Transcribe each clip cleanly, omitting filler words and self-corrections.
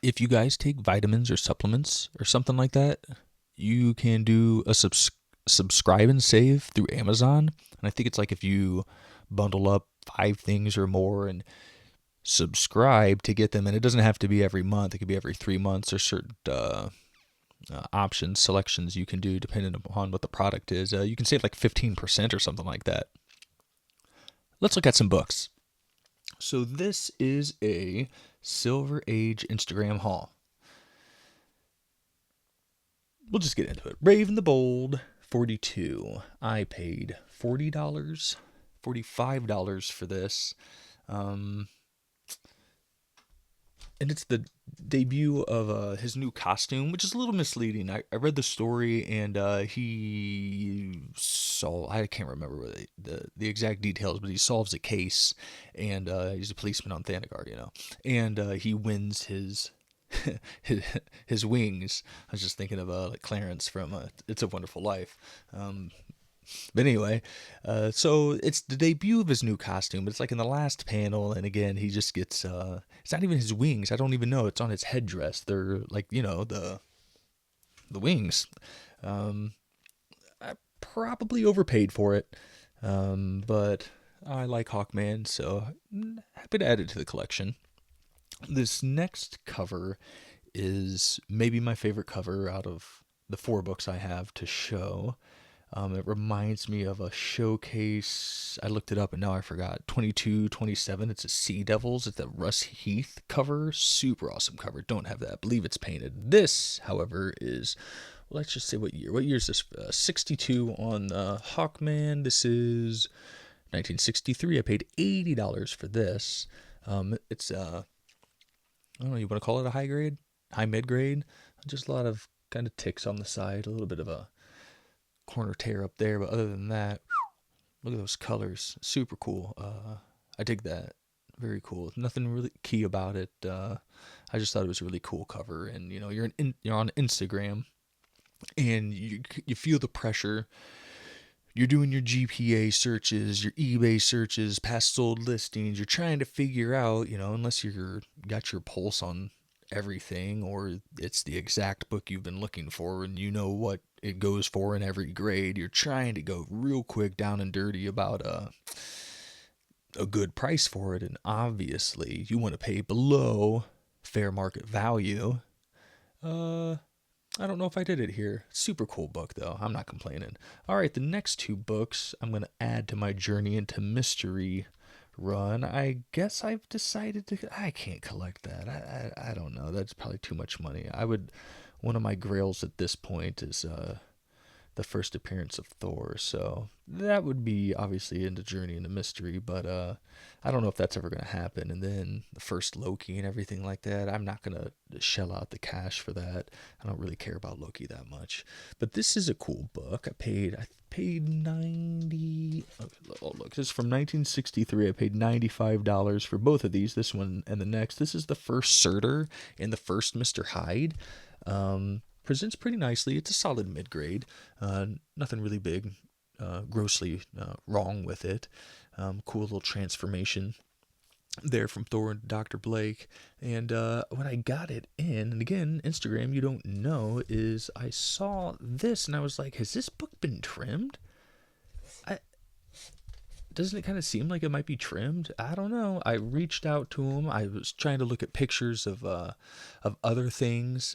if you guys take vitamins or supplements or something like that, you can do a subscribe and save through Amazon. And I think it's like if you bundle up 5 things or more and subscribe to get them, and it doesn't have to be every month. It could be every 3 months or certain options, selections you can do depending upon what the product is. You can save like 15% or something like that. Let's look at some books. So this is a Silver Age Instagram haul. We'll just get into it. Brave and the Bold 42. I paid $40, $45 for this. Um, and it's the debut of his new costume, which is a little misleading. I read the story, and he solved. I can't remember the exact details, but he solves a case, and he's a policeman on Thanagar, and he wins his, his wings. I was just thinking of like Clarence from It's a Wonderful Life. But anyway, so it's the debut of his new costume. But it's like in the last panel, and again, he just gets. It's not even his wings. I don't even know. It's on his headdress. They're like the wings. Um, I probably overpaid for it, but I like Hawkman, so happy to add it to the collection. This next cover is maybe my favorite cover out of the 4 books I have to show. It reminds me of a showcase. I looked it up and now I forgot. 2227. It's a Sea Devils. It's a Russ Heath cover. Super awesome cover. Don't have that. I believe it's painted. This, however, is, well, let's just say what year. What year is this? 62 on Hawkman. This is 1963. I paid $80 for this. It's I don't know. You want to call it a high grade, high mid grade? Just a lot of kind of ticks on the side. A little bit of a corner tear up there, but other than that, look at those colors, super cool. I dig that, very cool. Nothing really key about it. I just thought it was a really cool cover, and you're on Instagram, and you feel the pressure. You're doing your GPA searches, your eBay searches, past sold listings. You're trying to figure out, unless you're got your pulse on everything, or it's the exact book you've been looking for and you know what it goes for in every grade. You're trying to go real quick down and dirty about a good price for it, and obviously you want to pay below fair market value. uh I don't know if I did it here. Super cool book though, I'm not complaining. All right, the next 2 books I'm going to add to my journey into mystery run. I guess I've decided to. I can't collect that. I don't know. That's probably too much money. I would. One of my grails at this point is the first appearance of Thor. So that would be obviously into Journey into Mystery, but I don't know if that's ever going to happen. And then the first Loki and everything like that, I'm not going to shell out the cash for that. I don't really care about Loki that much. But this is a cool book. I paid 90. Oh, look, this is from 1963. I paid $95 for both of these, this one and the next. This is the first Surtur and the first Mr. Hyde. Presents pretty nicely. It's a solid mid grade. Nothing really big, grossly wrong with it. Cool little transformation there from Thor and Dr. Blake. And when I got it in, and again, Instagram, you don't know, is I saw this and I was like, has this book been trimmed? I, doesn't it kind of seem like it might be trimmed? I don't know. I reached out to him. I was trying to look at pictures of other things.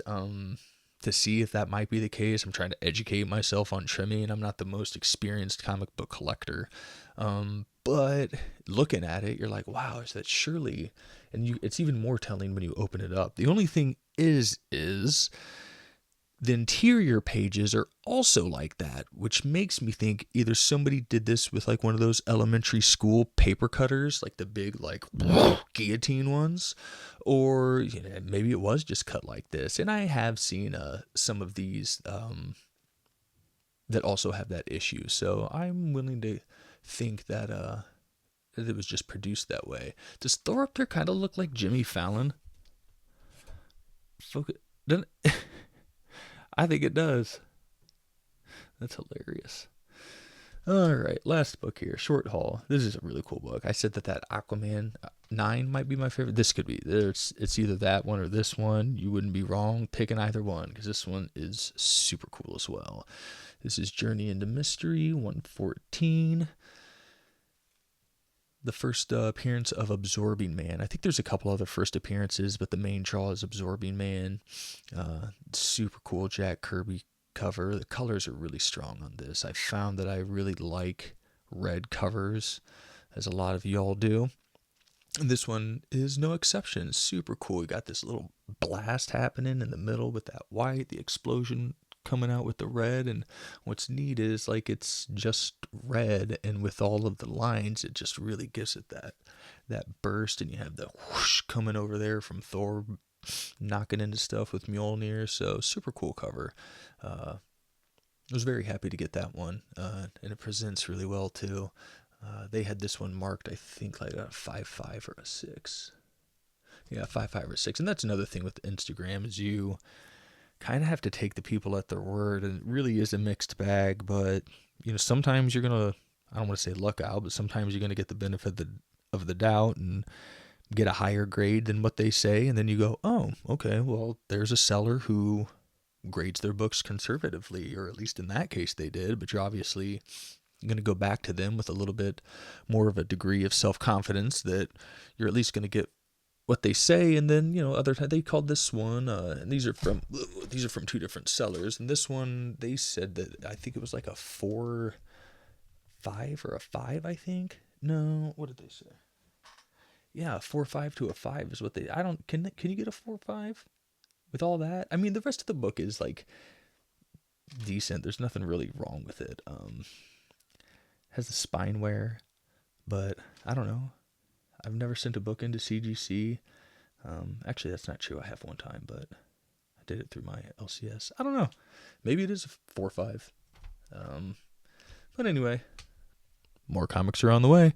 To see if that might be the case. I'm trying to educate myself on trimming. I'm not the most experienced comic book collector. But looking at it, you're like, wow, is that surely? And it's even more telling when you open it up. The only thing is the interior pages are also like that, which makes me think either somebody did this with like one of those elementary school paper cutters, like the big like guillotine ones, or maybe it was just cut like this. And I have seen some of these that also have that issue, so I'm willing to think that it was just produced that way. Does Thor up there kind of look like Jimmy Fallon? Focus. I think it does. That's hilarious. All right, last book here, Short Haul. This is a really cool book. I said that Aquaman, 9 might be my favorite. This could be. It's either that one or this one. You wouldn't be wrong picking either one because this one is super cool as well. This is Journey into Mystery 114. The first appearance of Absorbing Man. I think there's a couple other first appearances, but the main draw is Absorbing Man. Super cool Jack Kirby cover. The colors are really strong on this. I found that I really like red covers, as a lot of y'all do. And this one is no exception. Super cool. You got this little blast happening in the middle with that white, the explosion coming out with the red, and what's neat is like it's just red, and with all of the lines it just really gives it that burst, and you have the whoosh coming over there from Thor knocking into stuff with Mjolnir. So super cool cover. I was very happy to get that one, and it presents really well too. They had this one marked, I think, like a 5.5 or a 6. Yeah, 5.5 or 6. And that's another thing with Instagram is you kind of have to take the people at their word, and it really is a mixed bag. But sometimes you're gonna, I don't want to say luck out, but sometimes you're gonna get the benefit of the doubt and get a higher grade than what they say, and then you go, oh, okay, well, there's a seller who grades their books conservatively, or at least in that case they did. But you're obviously going to go back to them with a little bit more of a degree of self-confidence that you're at least going to get what they say. And then other time they called this one, and these are from 2 different sellers, and this one they said that I think it was like a 4.5 or a 5. I think, no, what did they say? Yeah, 4.5 to a 5 is what they. I don't. Can you get a 4.5 with all that? I mean, the rest of the book is like decent. There's nothing really wrong with it. Has the spine wear, but I don't know. I've never sent a book into CGC. Actually, that's not true. I have one time, but I did it through my LCS. I don't know. Maybe it is a 4.5. But anyway, more comics are on the way.